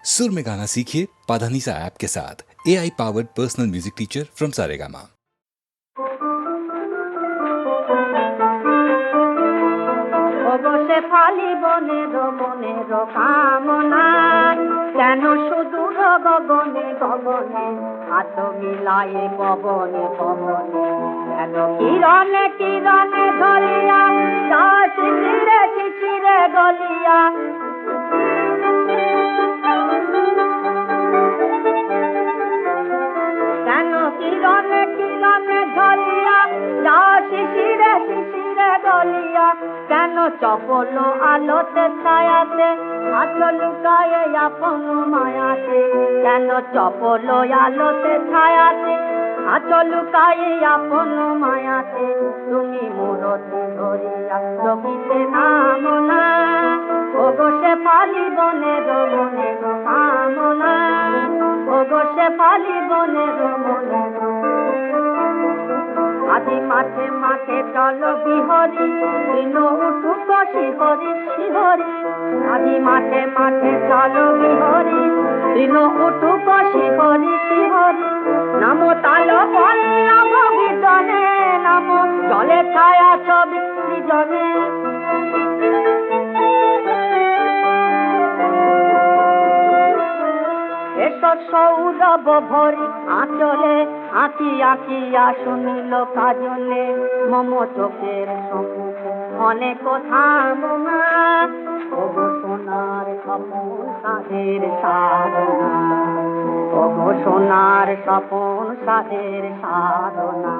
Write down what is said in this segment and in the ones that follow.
सुर में गाना सीखिए पाधानीसा ऐप के साथ। AI powered personal music teacher from Saregama. ফালি বনের মনের কামনা কেন সুদূর গগনে গগনে হাত মিলায়ে পবনে পবনে কেন কিরণে কিরণে ঝলিয়া যা শিশিরে শিশিরে গলিয়া কেন কিরণে কিরণে ঝলিয়া যা শিশিরে শিশিরে গলিয়া কেন চপল আলোতে ছায়াতে হাত লুকায়ে আপন মায়াতে কেন চপল আলোতে ছায়াতে হাত লুকায়ে আপন মায়াতে তুমি মূরতি ধরিয়া জমিতে নামো না ওগো শেফালি বনের মনের কামনা ওগো শেফালি বনের মনের আজি মাঠে মাঠে চলো বিহরি দিন উঠুক শিহরি শিহরি আজি মাঠে মাঠে চলো বিহরি দিন উঠুক শিহরি শিহরি নামো তালো বল নামো বিজনে নামো জলে ছায়া ছবি বিজনে সৌরভ ভরি আঁচলে আঁকি আঁকিয়া শুনিল কাজলে মম চোখের সম্মুখে অনেক কথা মনা ওগো সোনার স্বপন সাধের সাধনা ওগো সোনার স্বপন সাধের সাধনা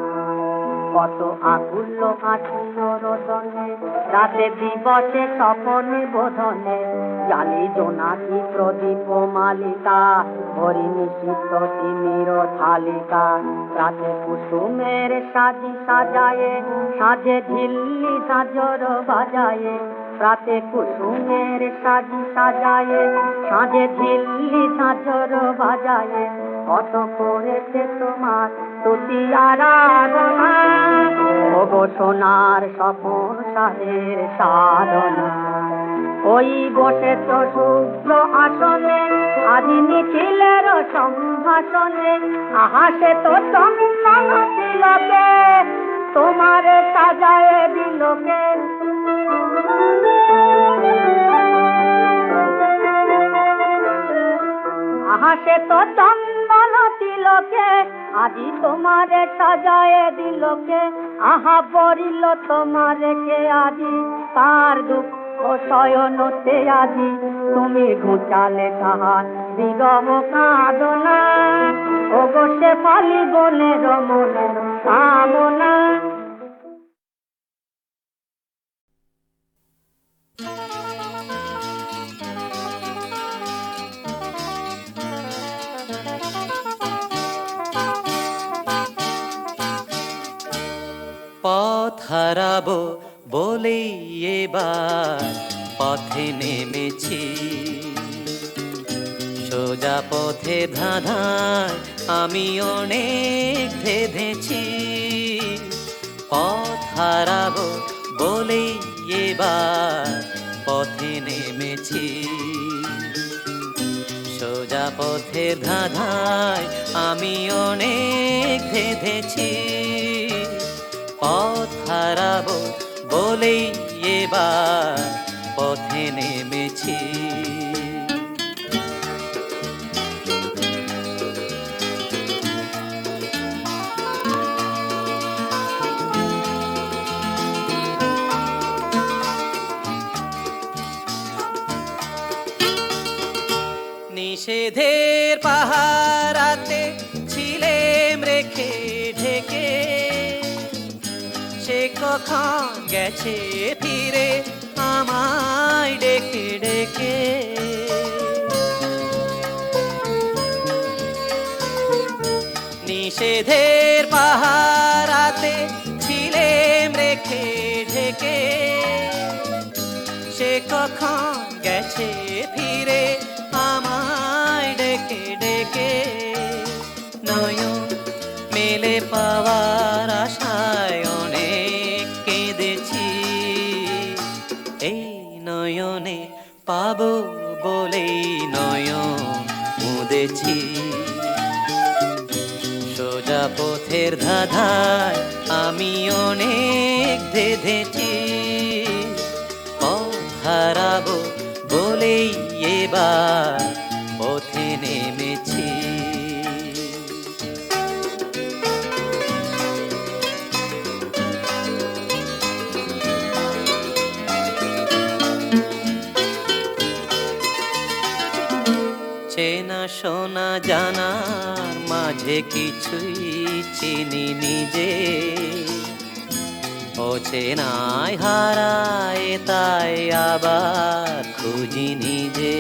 কত আকুল্য হাসিল রোদনে রাতে দিবসে স্বপনে বোধনে জালি জোনাকি প্রদীপ মালিকা হরি নিশিত তিমির থালিকা রাতে কুসুমের সাজি সাজায়ে সাজে ঝিল্লি সাজর বাজায়ে রাতে কুসুমের সাজি সাজায়ে সাজে ঝিল্লি সাজর বাজায়ে কত করেছে তোমার তুতি আরাধনা ওগো সোনার স্বপন সাধের সাধনা ওই বসে তো শুভ্র আসনে আজি নিখিলের সম্ভাষণে আহাসে তো চন্দন তিলকে তোমার সাজায়ে দিলকে আহাসে তো চন্দন তিলকে আজি তোমারে সাজায়ে দিলকে আহা পড়িল তোমারে কে আজি তার দুঃখ শয়নতে আজি তুমি ঘুচালে তাহার বিরহ কাঁদনা ওগো শেফালি বনের মনের কামনা পথ হারাবো বলেই এবার পথে নেমেছি সোজা পথে ধাঁধায় আমি অনেক ভেবেছি পথ হারাবো বলেই এবার পথে নেমেছি সোজা পথে ধাঁধায় আমি অনেক ভেবেছি পথ হারাবো বলেই এবার পথে নেমেছি নিষেধের পাহারাতে ছিলেম রেখে ঢেকে সে কখন গেছে ফিরে আমায় ডেকে ডেকে নিষেধের পাহারাতে ছিলেম রেখে ঢেকে সে কখন গেছে ফিরে আমায় ডেকে ডেকে নয়ন মেলে পাওয়ার আশায় অনেক কেঁদেছি এই নয়নে পাবো বলেই নয়ন বেঁধেছি সোজা পথের ধাঁধায় আমি অনেক বেঁধেছি পথ হারাবো বলেই এবার পথে নেমেছি চেনা শোনা জানার মাঝে কিছুই চিনি নিজে অচেনায় হারায় তাই আবার খুঁজি নিজে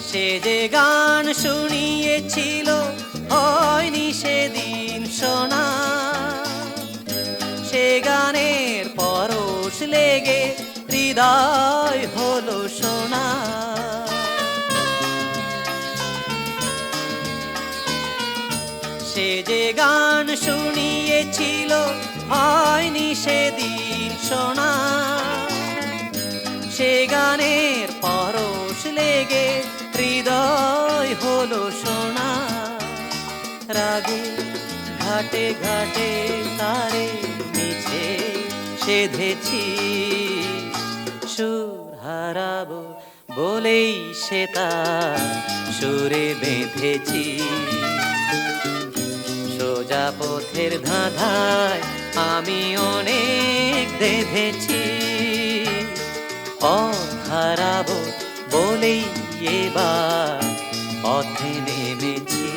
সে যে গান শুনিয়েছিল হয়নি সেদিন শোনা সে গানের পরশ লেগে হৃদয় হলো শোনা সে যে গান শুনিয়েছিল হয়নি সেদিন শোনা সে গানের পরশ লেগে হৃদয় হলো শোনা রাগে ঘাটে ঘাটে তারে মিছে সেধেছি সুর হারাবো বলেই সে তার সুরে বেঁধেছি সোজা পথের ধাঁধায় আমি অনেক বেঁধেছি পথ হারাবো বলেই এবার পথে নেমেছি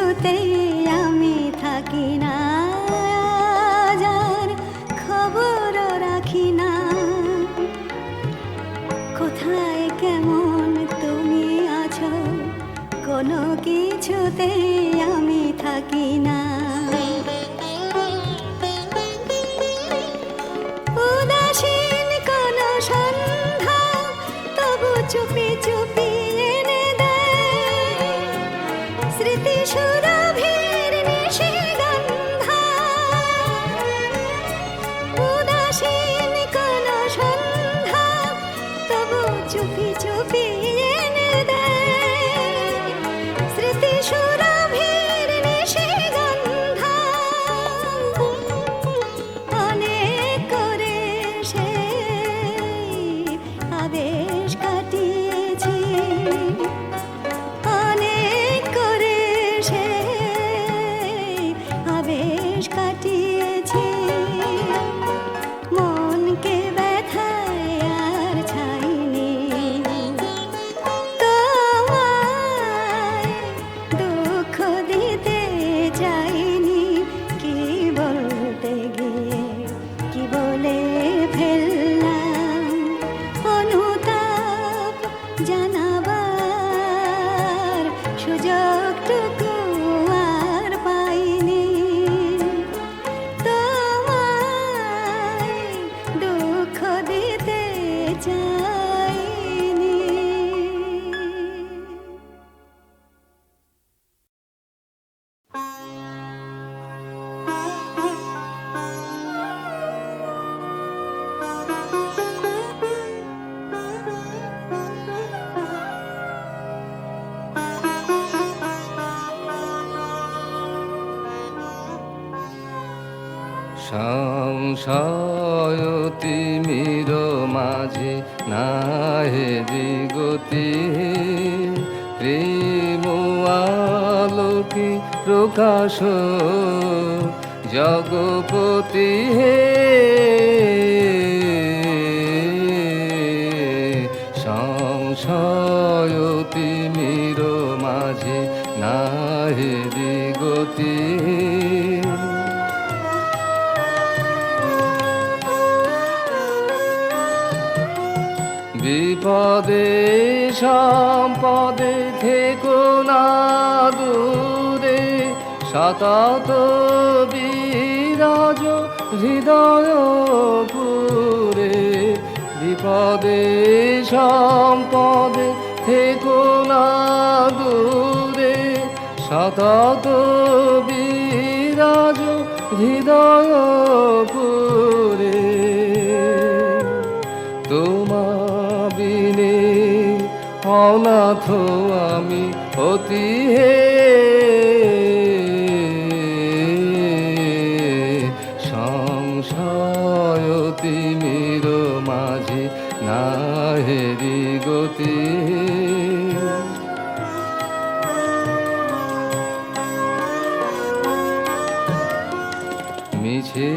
কিছুতেই আমি থাকি না, যার খবর রাখি না। কোথায় কেমন তুমি আছো, কোনো কিছুতেই আমি থাকি না। উদাসীন কোন সন্ধ্যা তবু চুপি চুপি এনে দেয় স্মৃতি সুরভির নিশিগন্ধা। উদাসীন কোন সন্ধ্যা তবু চুপি চুপি এনে দেয় স্মৃতি সুরভির নিশিগন্ধা। অনেক করে সে আবেশ কাটিয়েছি, অনেক করে সে আবেশ কাটিয়েছি। মনকে ব্যথায় আর ছাইনি, তোমায় দুঃখ দিতে চাইনি। কি বলতে গিয়ে কি বলে ফেললাম, অনুতাপ জানাবার সুযোগটুকু আর পাইনি। তোমায় দুঃখ দিতে চাইনি। সংশয় তিমির মাঝে নাহে দিগতি, প্রেম আলোকে প্রকাশ জগপতি হে। সংশয় তিমির মাঝে নাহে দিগতি, বিপদে সম্পদে থেকো না দূরে, সতত বিরাজ হৃদয় পুরে। বিপদে সম্পদে থেকো না দূরে, সতত বিরাজ হৃদয় পুরে। তোমা বিনে অনাথ আমি অতি হে। সংশয় তিমির মাঝে নাহেরি গতি, মিছে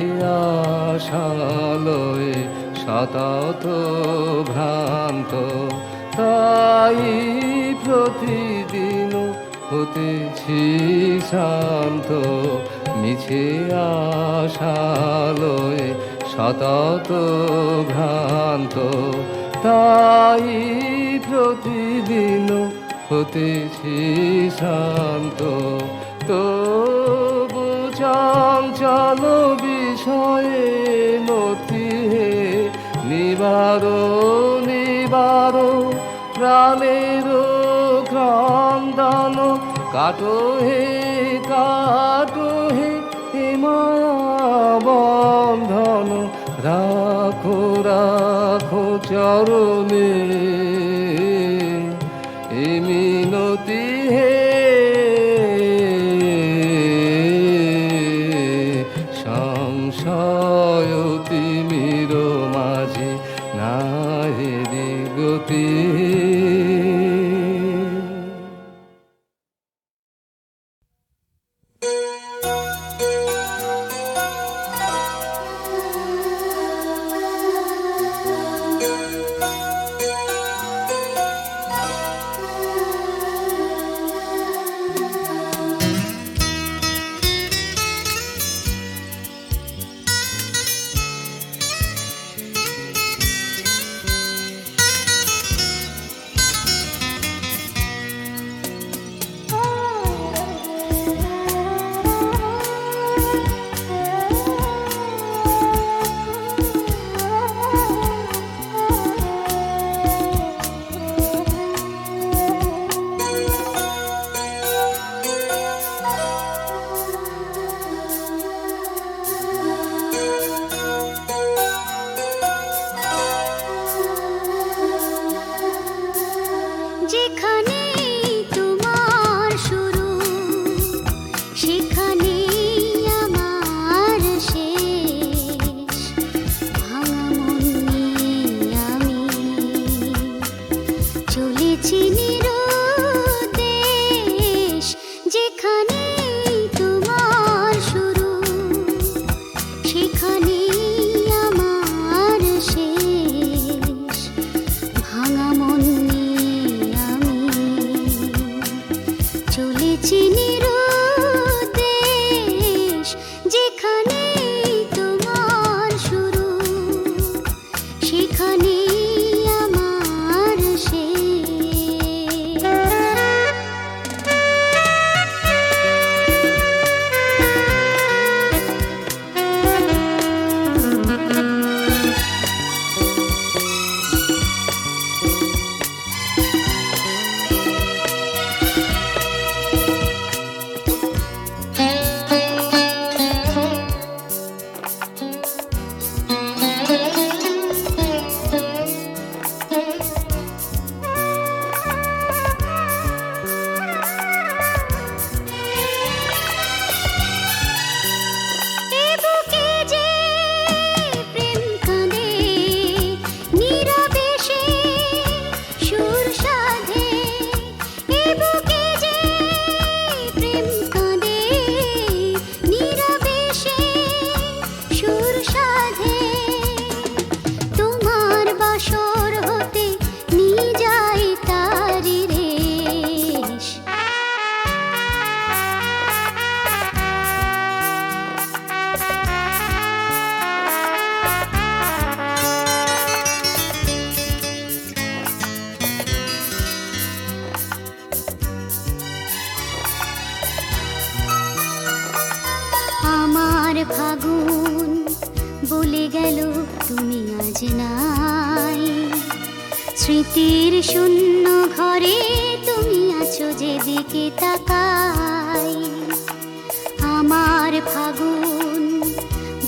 আশালয়ে শতত ভ্রান্ত, তাই প্রতিদিন হতেছি শান্ত। মিছে আশালয়ে শতত ভ্রান্ত, তাই প্রতিদিন হতেছি শান্ত। তবু চঞ্চল বিষয়ে নতি হে, নিবারো নিবারো প্রাণের ক্রন্দন। কাটো হে মায়া বন্ধন, রাখো রাখো চরণে এ মিনতি হে। সংশয় তিমির মাঝে নাহেরি গতি। ফাগুন বলে গেল তুমি আজ নাই, স্মৃতির শূন্য ঘরে তুমি আছো যেদিকে তাকাই। আমার ফাগুন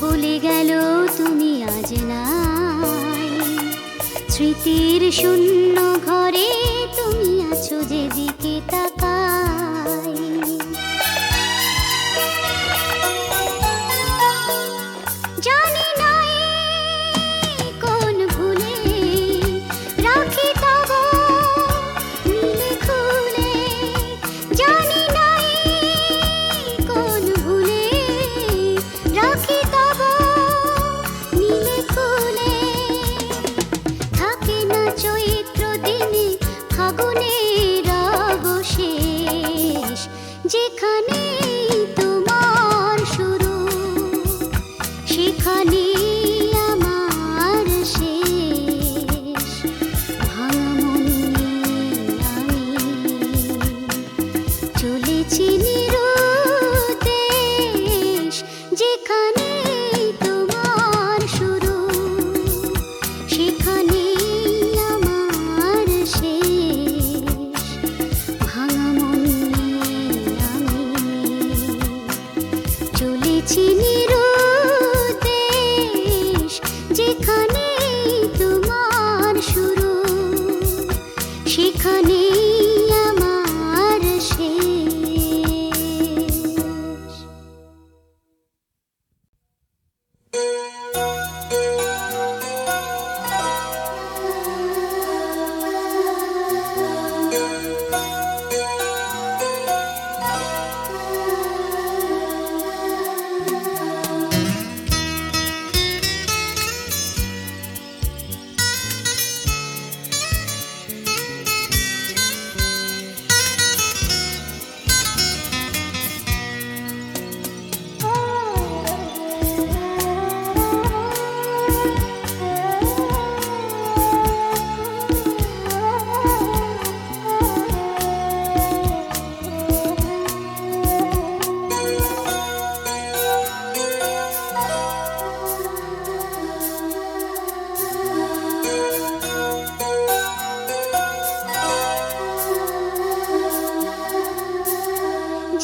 বলে গেল তুমি আজ নাই, স্মৃতির শূন্য ঘরে তুমি আছো যেদিকে তাকাই। জানি নাই কোন ভুলে রাখি তব নীলে খুলে, জানি নাই কোন ভুলে রাখি তব নীলে খুলে। থাকে না চৈত্র দিনে ফাগুনের অবশেষ, যেখানে তোমার শুরু সেখানে আমার শেষ। ভাঙা মন নিয়ে আমি চলেছি নিরুদ্দেশ, যেখানে তোমার শুরু সেখানে আমার শেষ। ভাঙা মন নিয়ে আমি চলেছি নিরুদ্দেশ, যেখানে তোমার শুরু সেখানে আমার শেষ।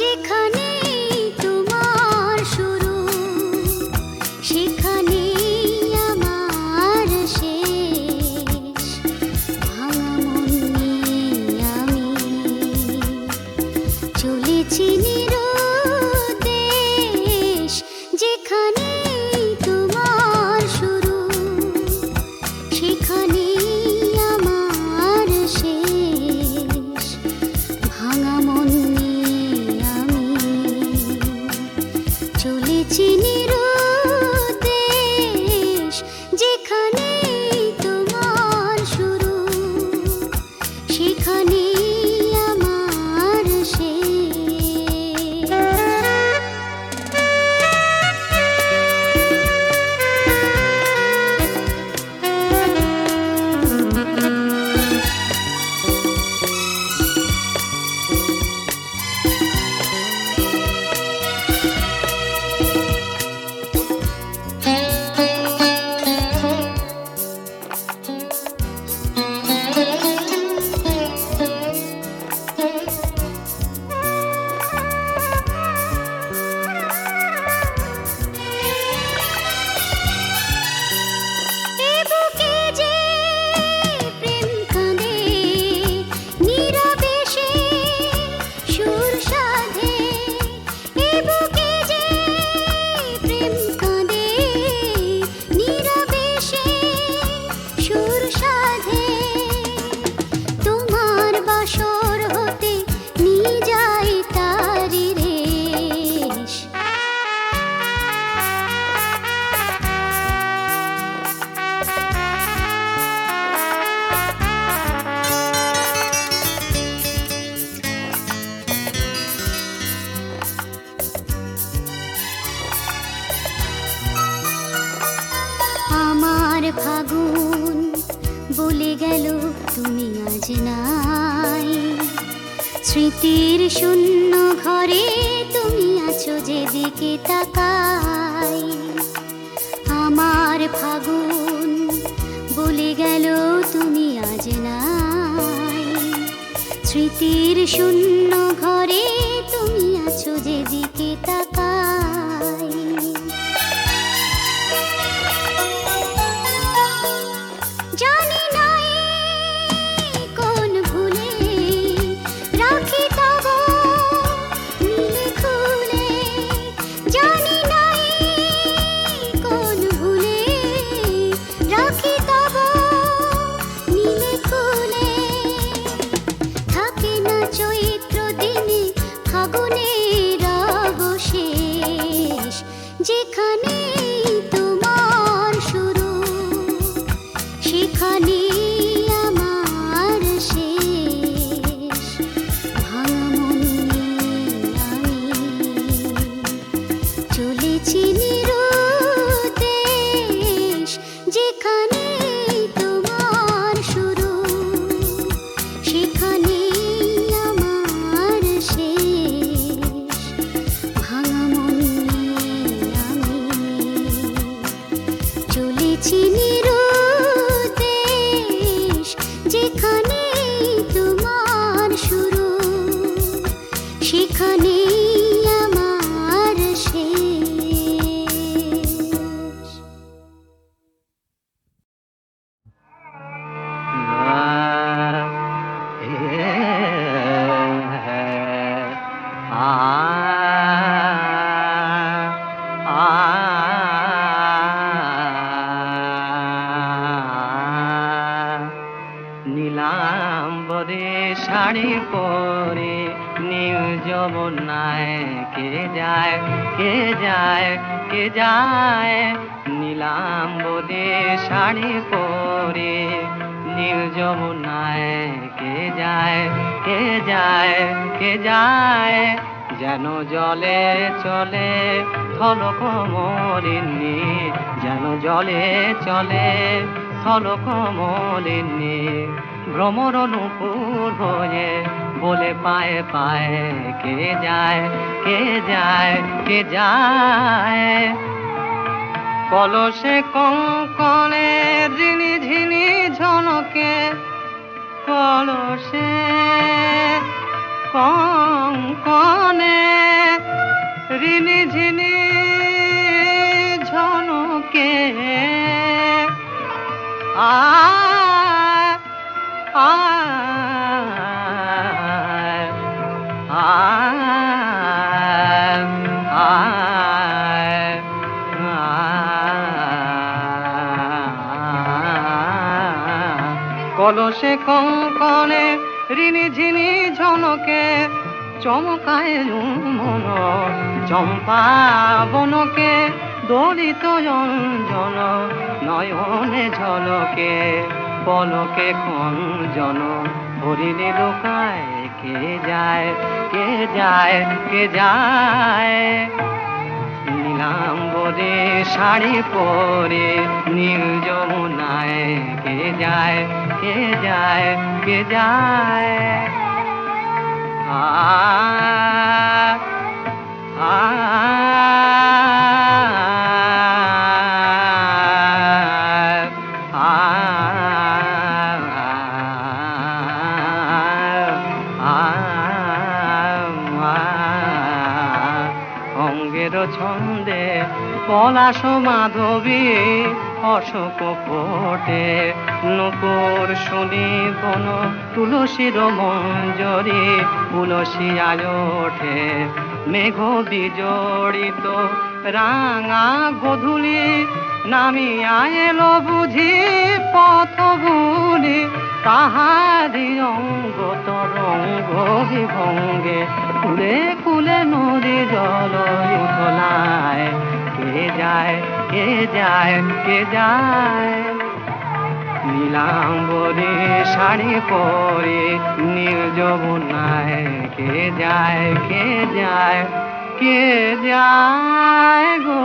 যেখানে তোমার শুরু সেখানে আমার শেষ। ভাঙা মন নিয়ে আমি চলেছি নিরুদ্দেশ, যেখানে তোমার শুরু সেখানে আমার শেষ। ভাঙা মন চলেছি নিরুদ্দেশ, যেখানে তোমার শুরু সেখানে আমার শেষ। ফাগুন বলে গেল তুমি আজ নাই, স্মৃতির শূন্য ঘরে তুমি আছো যেদিকে তাকাই। ফাগুন বলে গেল তুমি আজ নাই। স্মৃতির শূন্য ঘরে তুমি আছো যেদিকে তাকাই। জানি না কোন ভুলে রাখি তব নীলে খুলে। জানি না কোন ভুলে রাখি তব নীলে খুলে। থাকে না চৈত্র দিনে ফাগুনের অবশেষ, যেখানে তোমার শুরু সেখানে আমার শেষ। ভাঙা মন নিয়ে আমি চলেছি নিরুদ্দেশ, যেখানে তোমার শুরু সেখানে আমার শেষ। ভাঙা মন নিয়ে আমি চলেছি নিরুদ্দেশ, যেখানে তোমার শুরু সেখানে আমার শেষ। নীলাম্বরে শাড়ি পরে নীল যমুনায় কে যায় কে যায় কে যায়। নীলাম্বরে শাড়ি পরে নীল যমুনায় কে যায় কে যায় কে যায়। যেন জলে চলে থল কমলিনী, যেন জলে চলে থল কমলিনী। ভ্রমর নূপুর হয়ে বলে পায়ে পায়ে কে যায় কে যায় কে যায়। কলসে কঙ্কনে ঝিনি ঝিনি ঝনকে, কলসে কঙ্কনে রিনি ঝিনি ঝনকে। আয় আয় আয় আয় কলসে কঙ্কনে রিনি ঝিনি ঝনকে। চমকায় মন চম্পা বনকে, দলিত অঞ্জন নয়নে ঝলকে। পলকে খঞ্জন হরিণী লোকায় কে যায় কে যায় কে যায়। নীলাম্বরে শাড়ি পরে নীল যমুনায় কে যায় কে যায় কে যায়। অঙ্গের ছন্দে পলাশ মাধবী অশোক ফোটে। নূপুর শুনি বন তুলসীর মঞ্জরি, তুলসী আয় ওঠে মেঘ বিজড়িত রাঙা গধূলি। নামিয়া এলো বুঝি পথ ভুলি, তাহারি অঙ্গ তরঙ্গ বিভঙ্গে। কুলে কুলে নদী জল উথলায় কে যায় কে যায় কে যায়। নীলাম্বরে শাড়ি পরে নীল যমুনায় কে যায় কে যায় কে যায় গো।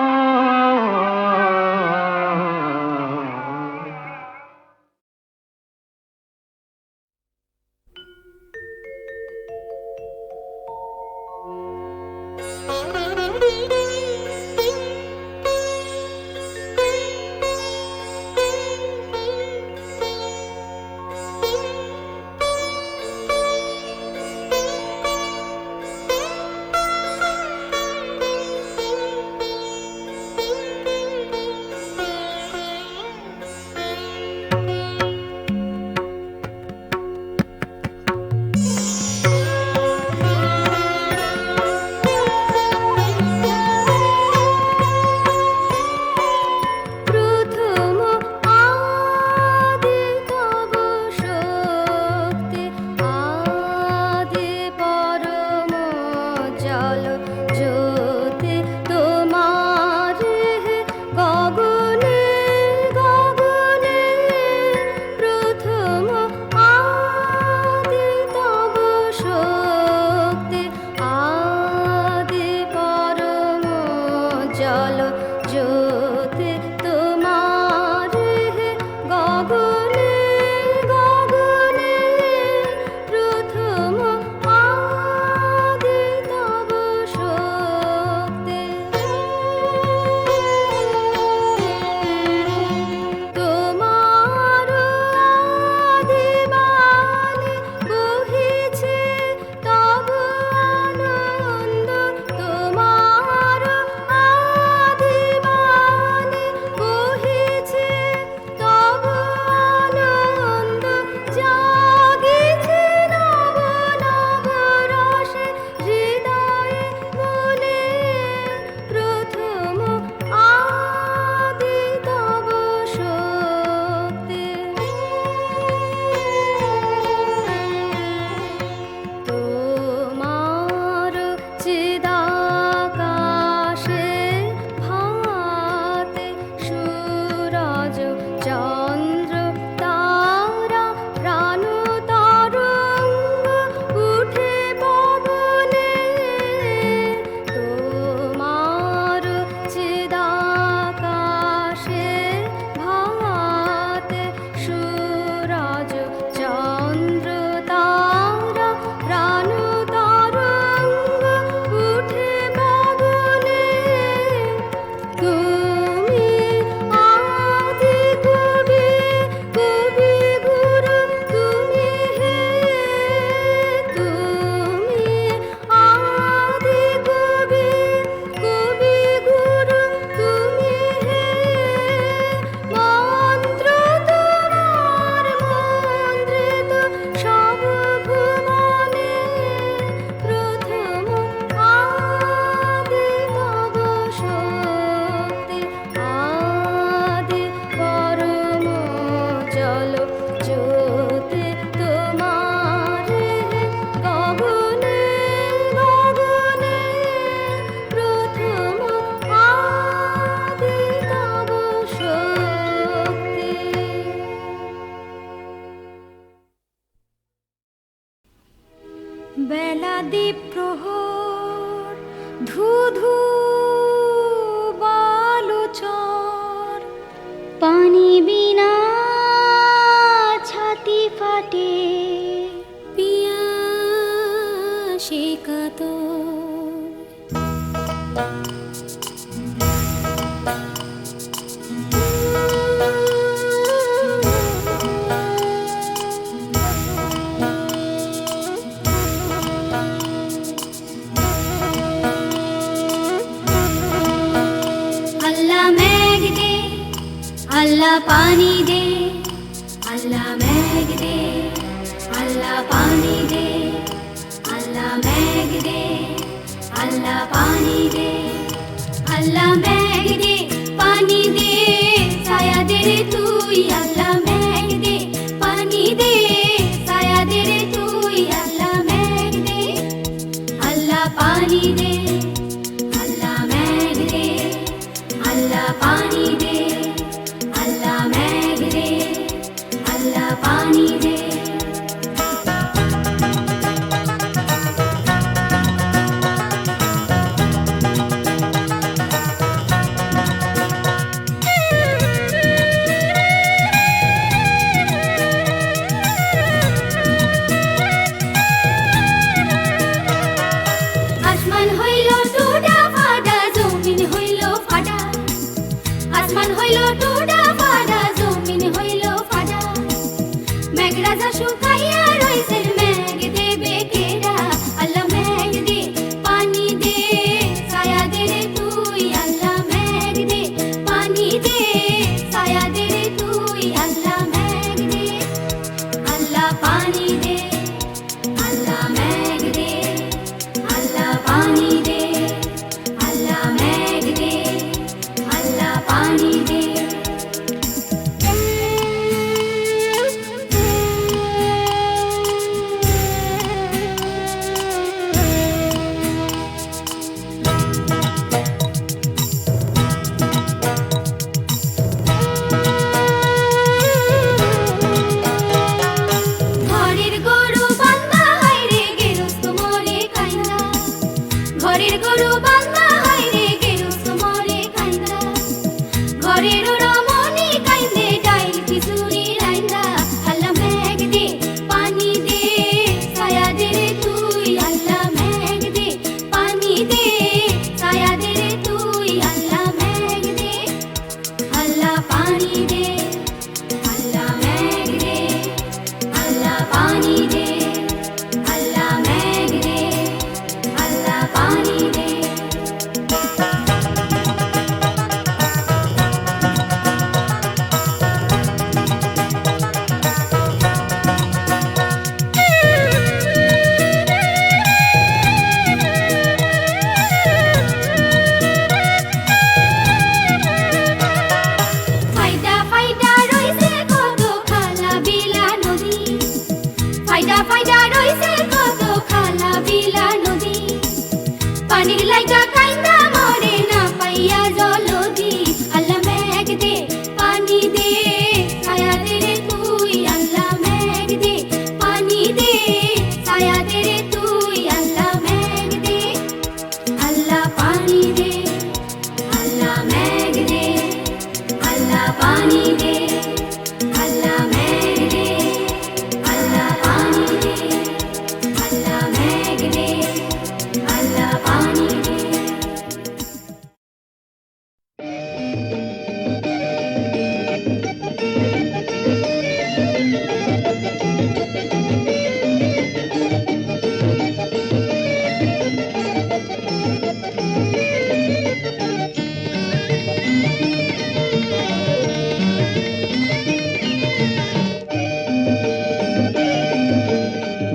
আল্লাহ পানি দে, আল্লাহ মেঘ দে, আল্লাহ পানি দে, আল্লাহ মেঘ দে, আল্লাহ পানি দে, আল্লাহ মেঘ দে, পানি দে, ছায়া দে রে তুই, আল্লাহ মেঘ দে, পানি দে, ছায়া দে রে তুই, আল্লাহ মেঘ দে, আল্লাহ পানি দে, আল্লাহ মেঘ দে, আল্লাহ পানি দে, আল্লাহ মেঘ দে, আল্লাহ পানি দে। আসমান হইল টুডা ফাডা, জমিন হইল ফাডা, আসমান হইল টুডা ফাডা, জমিন হইল ফাডা, মেঘ রাজা শুকাইয়া রইছে, মেঘ দেবে কেডা, আল্লাহ মেঘ দে, পানি দে, ছায়া দে রে তুই, আল্লাহ মেঘ দে, পানি দে, ছায়া দে রে তুই, আল্লাহ মেঘ দে, আল্লাহ পানি দে, আল্লাহ মেঘ দে, আল্লাহ পানি দে, আল্লাহ মেঘ দে, আল্লাহ পানি দে। ঘরের গরু বান্ধা হায়রে গেরস্ত মরে কাইন্দা, ঘরের গরু বান্ধা হায়রে গেরস্ত মরে কাইন্দা, ঘরের রমণী কাইন্দে ডাইল খিচুড়ি রাইন্দা, আল্লাহ মেঘ দে, পানি দে, ছায়া দে রে তুই, আল্লাহ মেঘ দে, পানি দে, ছায়া দে রে তুই, আল্লাহ মেঘ দে, আল্লাহ পানি দে, আল্লাহ মেঘ দে, আল্লাহ পানি দে, আল্লাহ মেঘ দে, আল্লাহ পানি দে। ফাইদা ফাইদা রইছে কত খালা বিলা নদী, ফাইদা ফাইদা রইছে কত খালা বিলা নদী, পানির লাইগা কাইন্দা মরে না পাইয়া জলদি, আল্লাহ মেঘ দে, পানি দে, ছায়া দে রে তুই, আল্লাহ মেঘ দে, পানি দে, ছায়া দে রে তুই, আল্লাহ মেঘ দে, আল্লাহ পানি দে, আল্লাহ মেঘ দে, আল্লাহ পানি দে, আল্লাহ মেঘ দে, আল্লাহ পানি দে, আল্লাহ মেঘ দে, আল্লাহ পানি দে।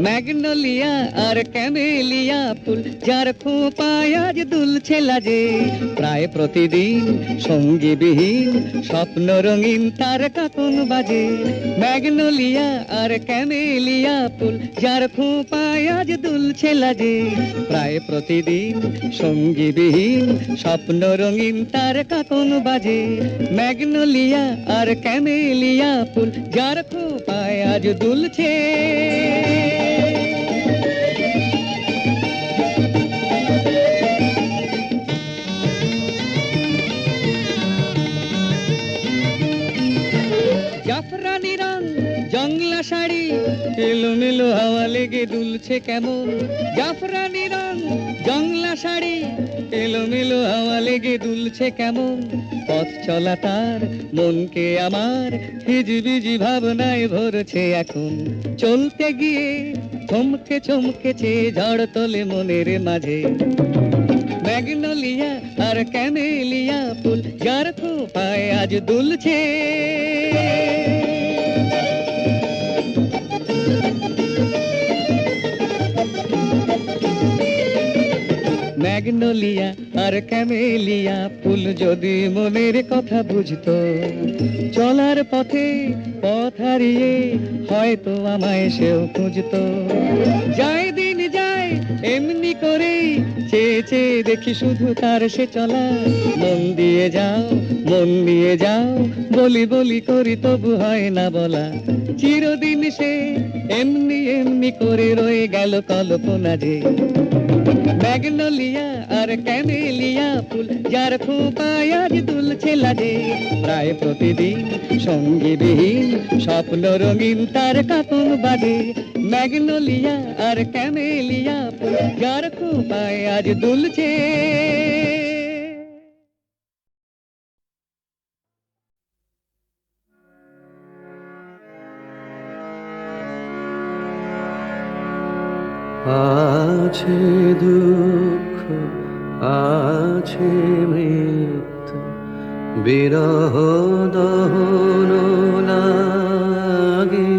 ম্যাগনোলিয়া আর ক্যামেলিয়া ফুল যার খোঁপায় আজ দুলছে লাজে, প্রায় প্রতিদিন সঙ্গীবিহীন স্বপ্ন রঙিন তার কাকন বাজে। ম্যাগনোলিয়া আর ক্যামেলিয়া ফুল যার খোঁপায় আজ দুলছে লাজে, প্রায় প্রতিদিন সঙ্গীবিহীন স্বপ্ন রঙিন তার কাকন বাজে। ম্যাগনোলিয়া আর ক্যামেলিয়া ফুল যার খোঁপায় আজ দুলছে, জাফরানি রং জংলা শাড়ি এলোমেলো হাওয়া লেগে দুলছে কেমন, জাফরানি রং জংলা শাড়ি এলোমেলো হাওয়া লেগে দুলছে কেমন। পথ চলা তার মনকে আমার হিজিবিজি ভাবনায় ভরছে এখন, চলতে গিয়ে থমকে চমকেছে ঝড় তোলে মনের মাঝে। ম্যাগনোলিয়া আর ক্যামেলিয়া ফুল যার খোপায় আজ দুলছে। ম্যাগনোলিয়া আর ক্যামেলিয়া ফুল যদি মনের কথা বুঝতো, চলার পথে পথ হারিয়ে হয়তো আমায় সেও খুঁজতো। যায় দিন যায় এমনি করেই, চেয়ে চেয়ে দেখি শুধু তার সে চলা। মন দিয়ে যাও, মন দিয়ে যাও, বলি বলি করি তবু হয় না বলা। চিরদিন সে এমনি এমনি করে রয়ে গেল কল্পনা যে। ম্যাগনোলিয়া আর ক্যামেলিয়া ফুল যার খোপায় আজ দুলছে লাজে। প্রায় প্রতিদিন সঙ্গীবিহীন স্বপ্ন রঙিন তার কাপন বাজে। ম্যাগনোলিয়া আর ক্যামেলিয়া ফুল যার খোপায় আজ দুলছে। আছে দুঃখ, আছে মৃত্যু, বিরহ দহন লাগে,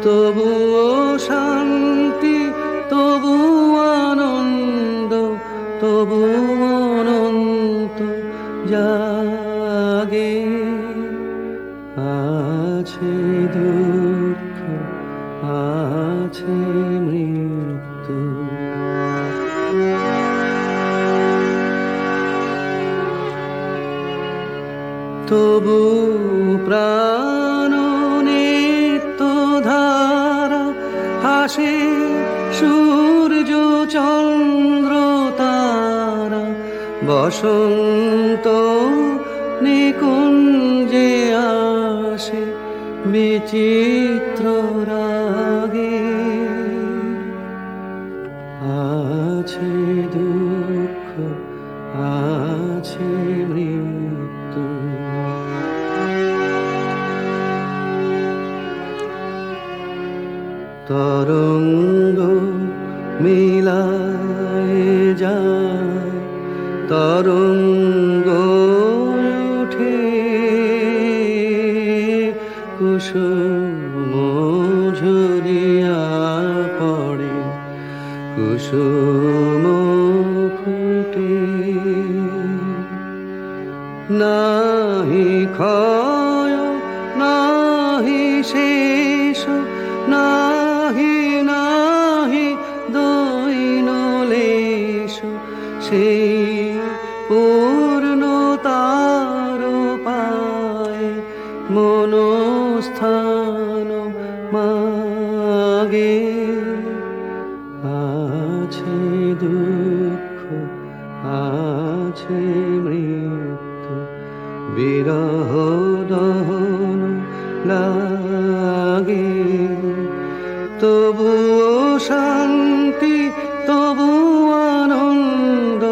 তবুও শান্তি, তবু আনন্দ, তবু অনন্ত জাগে। আছে দুঃখ, আছে মৃত্যু। তবু প্রাণ নিত্য ধারা হাসে, সূর্য চন্দ্র তারা, বসন্ত নিকুঞ্জে আসে বিচিত্র রাগে। আছে দুঃখ, আছে মৃত্যু। তরঙ্গ মিলায় যায়, তরঙ্গ উঠে, কুসুম ঝরিয়া পড়ে, কুসুম ফুটে। নাহি ক্ষয়, নাহি শেষ, নাহি নাহি দৈন লেশ, সেই পূর্ণতার পায় মনস্থান মাগে। আছে দুঃখ, আছে মৃত্যু, বিরহ দহন লাগে, তবুও শান্তি, তবু আনন্দ,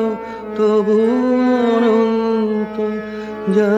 তবু অনন্ত যা।